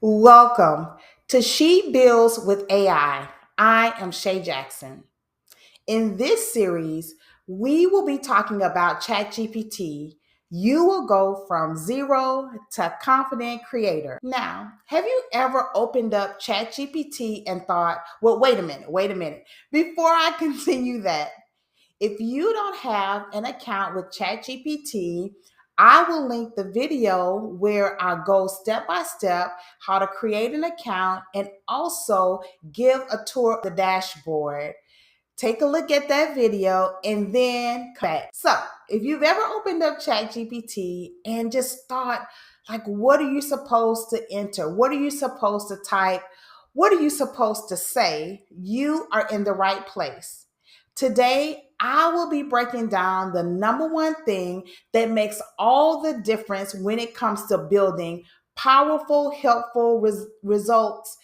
Welcome to She Builds with AI. I am Shay Jackson. In this series, we will be talking about ChatGPT. You will go from zero to confident creator. Now, have you ever opened up ChatGPT and thought, well, wait a minute. Before I continue that, if you don't have an account with ChatGPT, I will link the video where I go step by step how to create an account and also give a tour of the dashboard. Take a look at that video and then come back. So, if you've ever opened up ChatGPT and just thought, like, what are you supposed to enter? What are you supposed to type? What are you supposed to say? You are in the right place. Today, I will be breaking down the number one thing that makes all the difference when it comes to building powerful, helpful results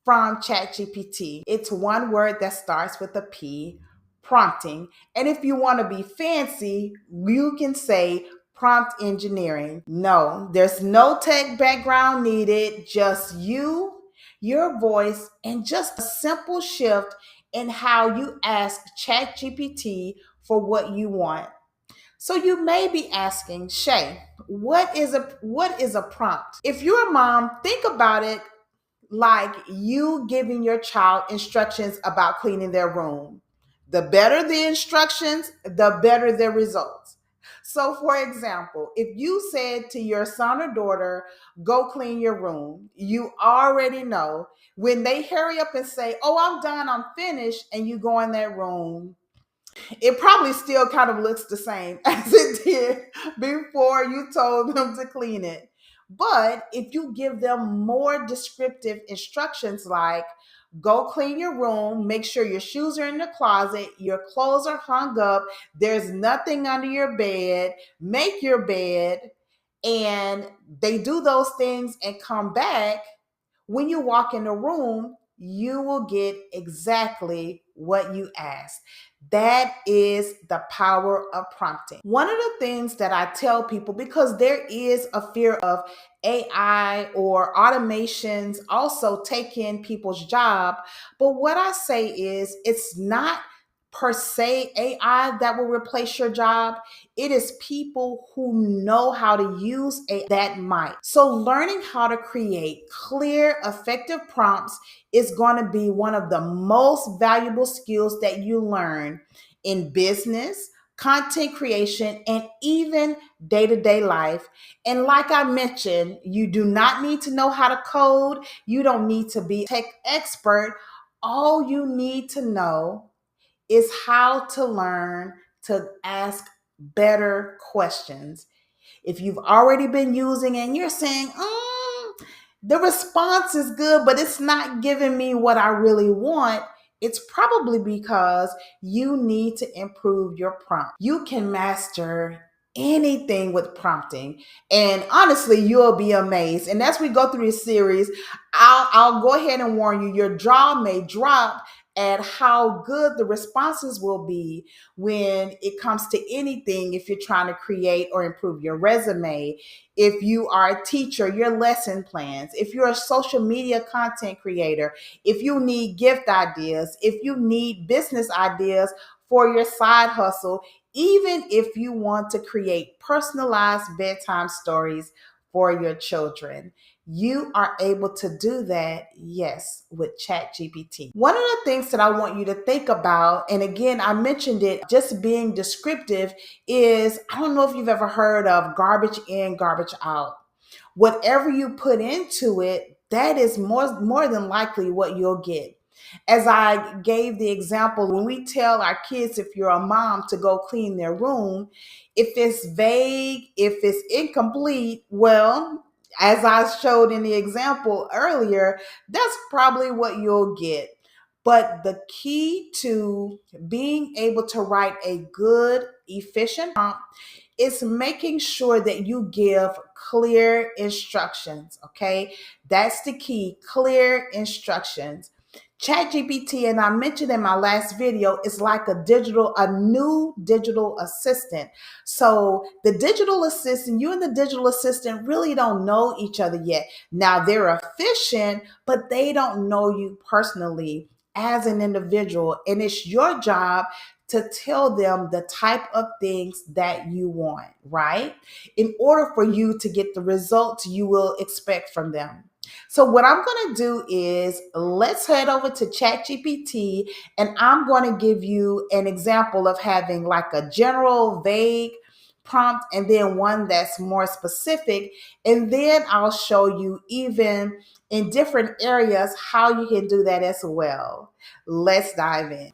from ChatGPT. It's one word that starts with a P, prompting. And if you want to be fancy, you can say prompt engineering. No, there's no tech background needed, just you, your voice, and just a simple shift in how you ask ChatGPT for what you want. So you may be asking, Shay, what is a prompt? If you're a mom, think about it like you giving your child instructions about cleaning their room. The better the instructions, the better the results. So, for example, if you said to your son or daughter, go clean your room, you already know when they hurry up and say, oh, I'm done, I'm finished, and you go in that room, it probably still kind of looks the same as it did before you told them to clean it. But if you give them more descriptive instructions like go clean your room, make sure your shoes are in the closet, your clothes are hung up, there's nothing under your bed, make your bed, and they do those things and come back, when you walk in the room, you will get exactly what you asked. That is the power of prompting. One of the things that I tell people, because there is a fear of AI or automations also taking people's job, but what I say is it's not per se AI that will replace your job. It is people who know how to use AI that might. So, learning how to create clear, effective prompts is going to be one of the most valuable skills that you learn in business, content creation, and even day to day life. And like I mentioned, you do not need to know how to code, you don't need to be a tech expert. All you need to know is how to learn to ask better questions. If you've already been using and you're saying, the response is good, but it's not giving me what I really want, it's probably because you need to improve your prompt. You can master anything with prompting, and honestly you'll be amazed. And as we go through this series, I'll go ahead and warn you, your jaw may drop at how good the responses will be when it comes to anything. If you're trying to create or improve your resume, if you are a teacher, your lesson plans, if you're a social media content creator, if you need gift ideas, if you need business ideas for your side hustle, even if you want to create personalized bedtime stories for your children, you are able to do that, yes, with ChatGPT. One of the things that I want you to think about, and again, I mentioned it, just being descriptive, is I don't know if you've ever heard of garbage in, garbage out. Whatever you put into it, that is more than likely what you'll get. As I gave the example, when we tell our kids, if you're a mom, to go clean their room, if it's vague, if it's incomplete, well, as I showed in the example earlier, that's probably what you'll get. But the key to being able to write a good, efficient prompt is making sure that you give clear instructions. Okay, that's the key, clear instructions. ChatGPT, and I mentioned in my last video, is like a new digital assistant. So the digital assistant, you and the digital assistant really don't know each other yet. Now they're efficient, but they don't know you personally as an individual. And it's your job to tell them the type of things that you want, right? In order for you to get the results you will expect from them. So what I'm going to do is let's head over to ChatGPT, and I'm going to give you an example of having like a general vague prompt and then one that's more specific. And then I'll show you even in different areas how you can do that as well. Let's dive in.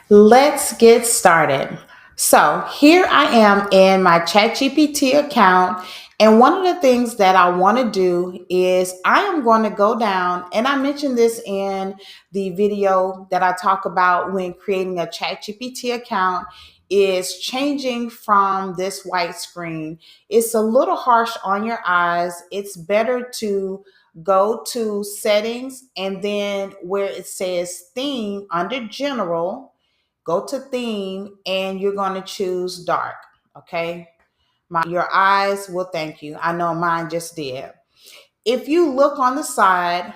Let's get started. So here I am in my ChatGPT account. And one of the things that I want to do is I am going to go down, and I mentioned this in the video that I talk about when creating a ChatGPT account, is changing from this white screen. It's a little harsh on your eyes. It's better to go to settings and then where it says theme under general, go to theme and you're going to choose dark. Okay. Your eyes will thank you. I know mine just did. If you look on the side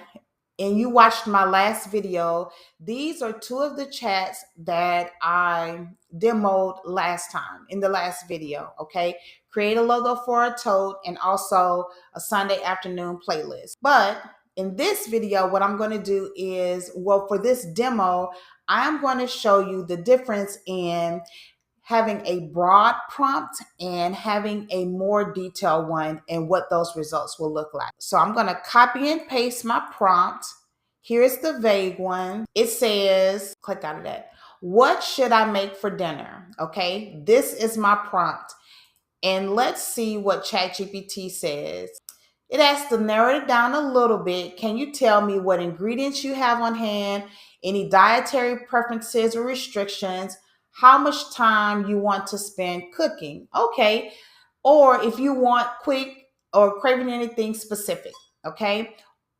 and you watched my last video, these are two of the chats that I demoed last time in the last video. Okay. Create a logo for a tote and also a Sunday afternoon playlist. But in this video, what I'm going to do is, well, for this demo, I'm going to show you the difference in having a broad prompt and having a more detailed one and what those results will look like. So I'm going to copy and paste my prompt. Here's the vague one. It says, click out of that. What should I make for dinner? Okay, this is my prompt. And let's see what ChatGPT says. It asks to narrow it down a little bit. Can you tell me what ingredients you have on hand, any dietary preferences or restrictions, how much time you want to spend cooking? Okay. Or if you want quick or craving anything specific. Okay.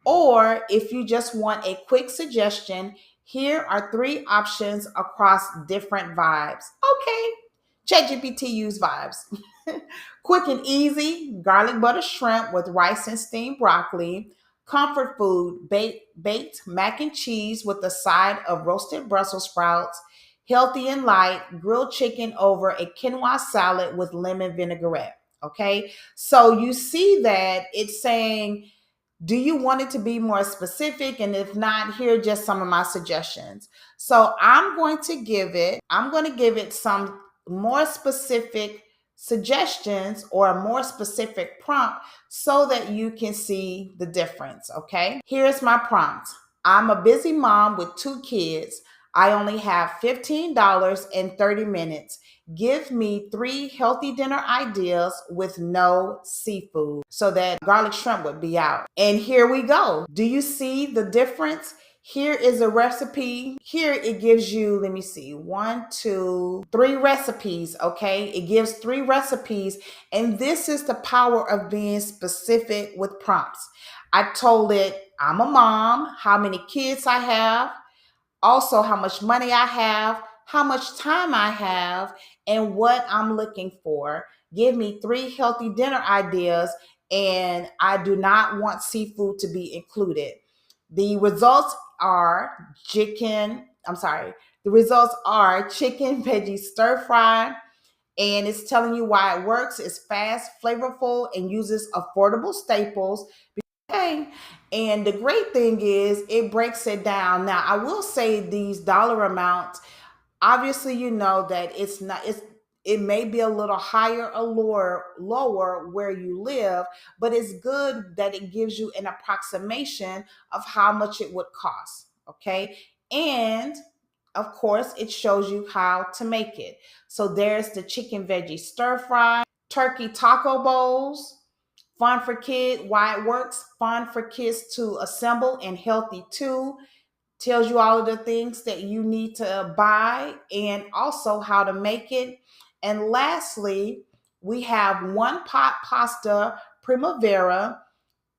Or if you just want a quick suggestion, here are three options across different vibes. Okay. ChatGPT use vibes. Quick and easy, garlic butter shrimp with rice and steamed broccoli. Comfort food, baked mac and cheese with a side of roasted Brussels sprouts. Healthy and light, grilled chicken over a quinoa salad with lemon vinaigrette. Okay, so you see that it's saying, do you want it to be more specific? And if not, here are just some of my suggestions. So I'm going to give it some more specific suggestions or a more specific prompt so that you can see the difference. Okay. Here's my prompt. I'm a busy mom with two kids. I only have $15 and 30 minutes. Give me three healthy dinner ideas with no seafood. So that garlic shrimp would be out. And here we go. Do you see the difference? Here is a recipe. Here it gives you, let me see, one, two, three recipes. Okay. It gives three recipes. And this is the power of being specific with prompts. I told it, I'm a mom, how many kids I have, also how much money I have, how much time I have, and what I'm looking for. Give me three healthy dinner ideas, and I do not want seafood to be included. The results are the results are chicken veggie stir fry, and it's telling you why it works. It's fast, flavorful, and uses affordable staples. Okay. And the great thing is it breaks it down. Now, I will say these dollar amounts, obviously, you know that it may be a little higher or lower where you live, but it's good that it gives you an approximation of how much it would cost. Okay. And of course, it shows you how to make it. So there's the chicken veggie stir fry, turkey taco bowls, fun for kids, why it works, fun for kids to assemble and healthy too. Tells you all of the things that you need to buy and also how to make it. And lastly, we have one pot pasta primavera.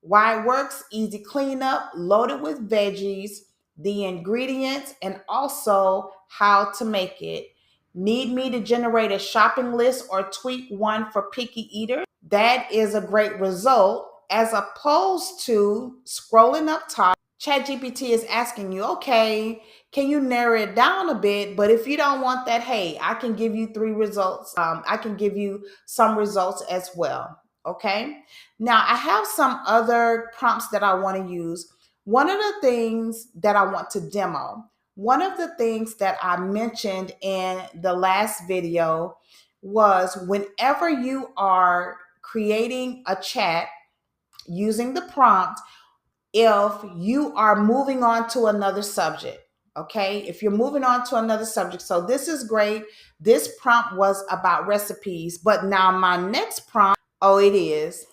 Why it works, easy cleanup, loaded with veggies, the ingredients, and also how to make it. Need me to generate a shopping list or tweak one for picky eaters? That is a great result as opposed to scrolling up top. ChatGPT is asking you, okay, can you narrow it down a bit? But if you don't want that, hey, I can give you three results. I can give you some results as well. Okay. Now, I have some other prompts that I want to use. One of the things that I want to demo, one of the things that I mentioned in the last video was whenever you are creating a chat using the prompt, if you are moving on to another subject, okay? If you're moving on to another subject, so this is great. This prompt was about recipes, but now my next prompt, oh, it is.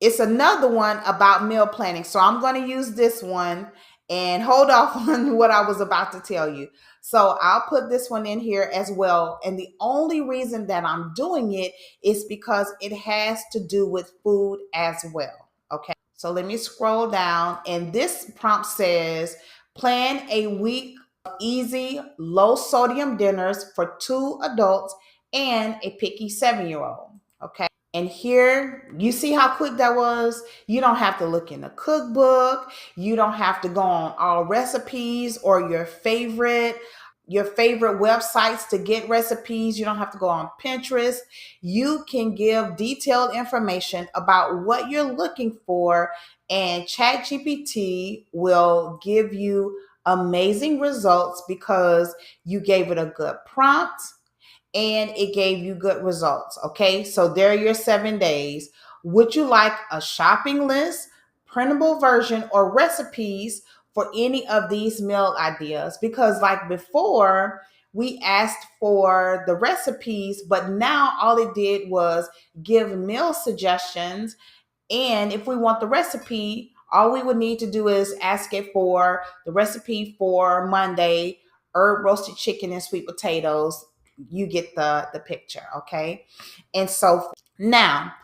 It's another one about meal planning. So I'm going to use this one and hold off on what I was about to tell you. So I'll put this one in here as well. And the only reason that I'm doing it is because it has to do with food as well. Okay. So let me scroll down. And this prompt says, plan a week of easy, low sodium dinners for 2 adults and a picky 7-year-old. Okay. And here, you see how quick that was? You don't have to look in the cookbook. You don't have to go on all recipes or your favorite websites to get recipes. You don't have to go on Pinterest. You can give detailed information about what you're looking for, and ChatGPT will give you amazing results because you gave it a good prompt and it gave you good results. Okay, so there are your 7 days. Would you like a shopping list, printable version, or recipes for any of these meal ideas? Because, like before, we asked for the recipes, but now all it did was give meal suggestions. And if we want the recipe, all we would need to do is ask it for the recipe for Monday, herb roasted chicken and sweet potatoes. You get the picture, okay? And so now,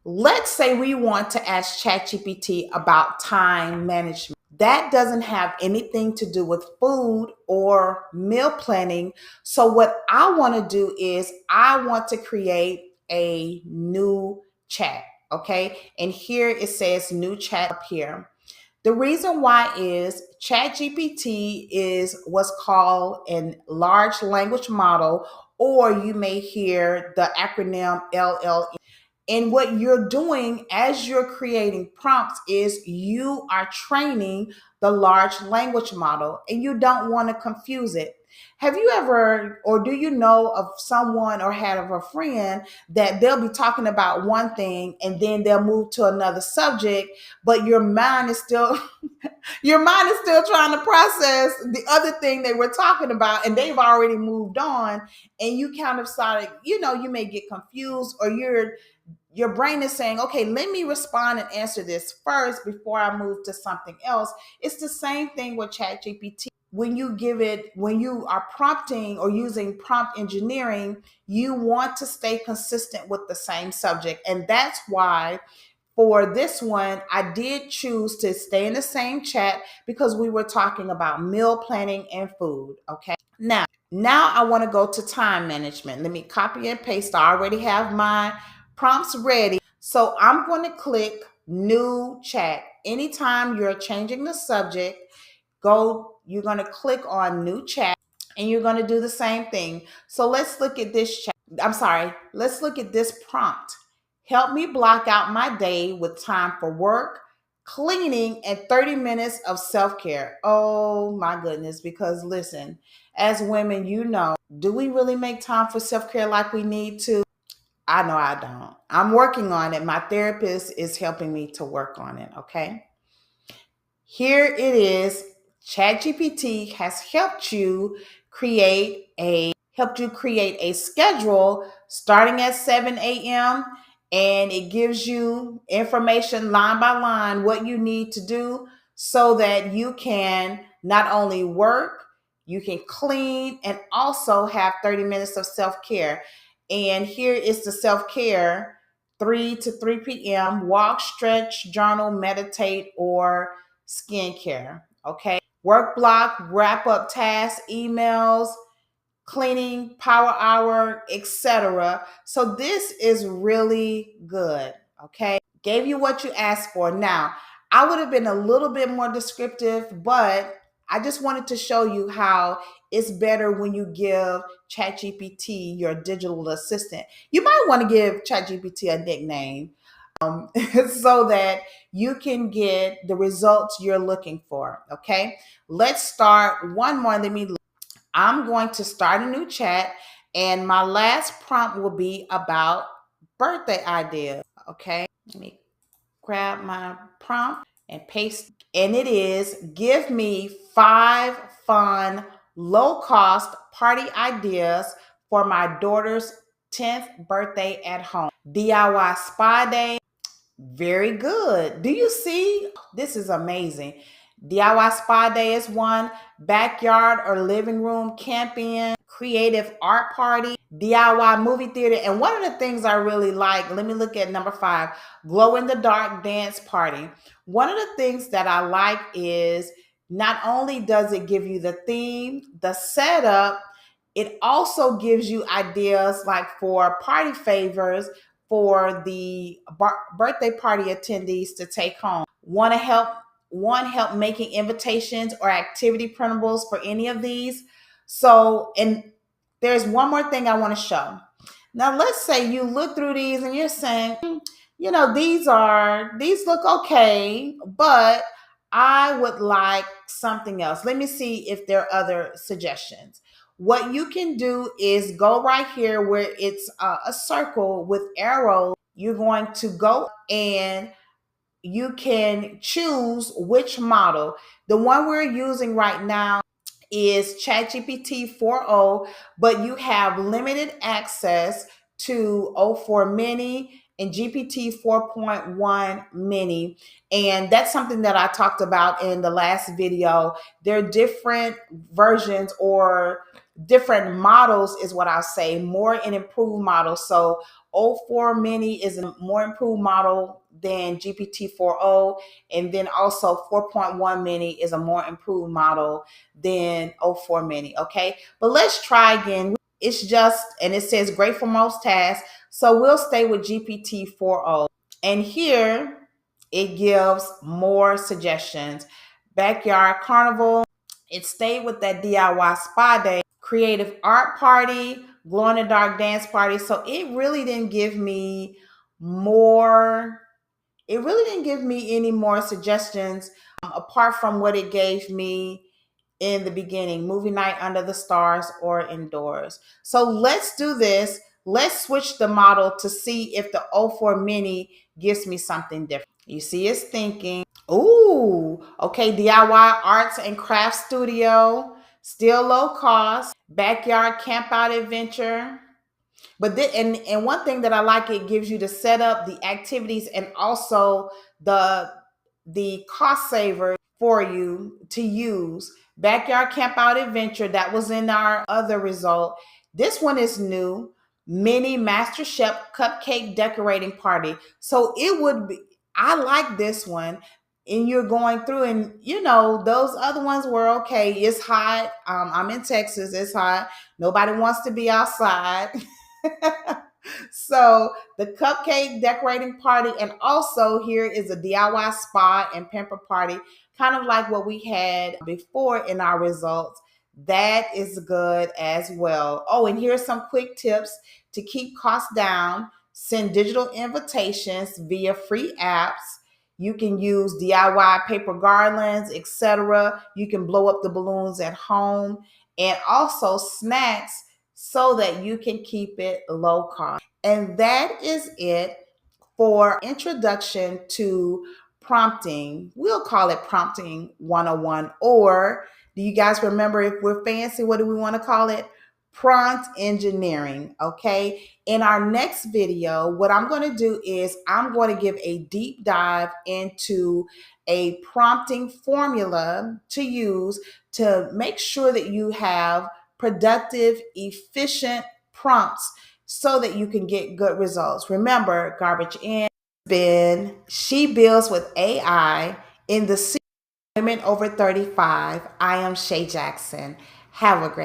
let's say we want to ask ChatGPT about time management. That doesn't have anything to do with food or meal planning. So what I want to do is I want to create a new chat, okay? And here it says new chat up here. The reason why is ChatGPT is what's called a large language model, or you may hear the acronym LLM. And what you're doing as you're creating prompts is you are training the large language model, and you don't want to confuse it. Have you ever, or do you know of someone or had of a friend that they'll be talking about one thing and then they'll move to another subject, but your mind is still trying to process the other thing they were talking about, and they've already moved on, and you kind of started, you may get confused, or your brain is saying, okay, let me respond and answer this first before I move to something else. It's the same thing with ChatGPT. When you are prompting or using prompt engineering, you want to stay consistent with the same subject. And that's why for this one, I did choose to stay in the same chat because we were talking about meal planning and food. Okay. Now I want to go to time management. Let me copy and paste. I already have my prompts ready. So I'm going to click new chat. Anytime you're changing the subject, you're going to click on new chat and you're going to do the same thing. So let's look at this chat. Let's look at this prompt. Help me block out my day with time for work, cleaning, and 30 minutes of self care. Oh my goodness, because listen, as women, do we really make time for self care like we need to? I know I don't. I'm working on it. My therapist is helping me to work on it. Okay. Here it is. ChatGPT has helped you create a schedule starting at 7 a.m. and it gives you information line by line what you need to do so that you can not only work, you can clean, and also have 30 minutes of self-care. And here is the self-care: 3 to 3 p.m. walk, stretch, journal, meditate, or skincare. Okay. work block, wrap up tasks, emails, cleaning, power hour, etc. So this is really good. Okay. Gave you what you asked for. Now, I would have been a little bit more descriptive, but I just wanted to show you how it's better when you give ChatGPT your digital assistant. You might want to give ChatGPT a nickname so that you can get the results you're looking for. Okay, let's start one more. I'm going to start a new chat, and my last prompt will be about birthday ideas. Okay, let me grab my prompt and paste. And it is give me 5 fun, low cost party ideas for my daughter's 10th birthday at home. DIY spa day. Very good. Do you see? This is amazing. DIY spa day is one, backyard or living room camping, creative art party, DIY movie theater. And one of the things I really like, let me look at number 5, glow in the dark dance party. One of the things that I like is not only does it give you the theme, the setup, it also gives you ideas like for party favors for the birthday party attendees to take home. Want to help help making invitations or activity printables for any of these. So, and there's one more thing I want to show. Now, let's say you look through these and you're saying, you know, these look okay, but I would like something else. Let me see if there are other suggestions. What you can do is go right here where it's a circle with arrows. You're going to go and you can choose which model. The one we're using right now is ChatGPT 4.0, but you have limited access to O4 Mini and GPT 4.1 Mini. And that's something that I talked about in the last video. There are different versions or different models, is what I'll say, more and improved models. So O4 Mini is a more improved model than GPT 4.0. And then also 4.1 Mini is a more improved model than O4 Mini. Okay, but let's try again. It's just, and it says great for most tasks. So we'll stay with GPT 4.0. And here it gives more suggestions. Backyard carnival. It stayed with that DIY spa day, creative art party, glow in the dark dance party. So it really didn't give me more. It really didn't give me any more suggestions apart from what it gave me in the beginning, movie night under the stars or indoors. So let's do this. Let's switch the model to see if the O4 Mini gives me something different. You see it's thinking. Ooh, okay, DIY arts and crafts studio, still low cost, backyard camp out adventure. But and one thing that I like, it gives you the setup, the activities, and also the cost saver for you to use. Backyard camp out adventure, that was in our other result. This one is new. Mini Master Chef cupcake decorating party. So it would be, I like this one. And you're going through, and you know, those other ones were okay. It's hot. I'm in Texas. It's hot. Nobody wants to be outside. So the cupcake decorating party, and also here is a DIY spa and pamper party, kind of like what we had before in our results. That is good as well. Oh, and here's some quick tips to keep costs down. Send digital invitations via free apps. You can use DIY paper garlands, etc. You can blow up the balloons at home, and also snacks so that you can keep it low cost. And that is it for introduction to prompting. We'll call it prompting 101. Or do you guys remember, if we're fancy, what do we want to call it? Prompt engineering. Okay. In our next video, what I'm going to do is I'm going to give a deep dive into a prompting formula to use to make sure that you have productive, efficient prompts so that you can get good results. Remember, garbage in, bin, she builds with AI in the Women Over 35. I am Shay Jackson. Have a great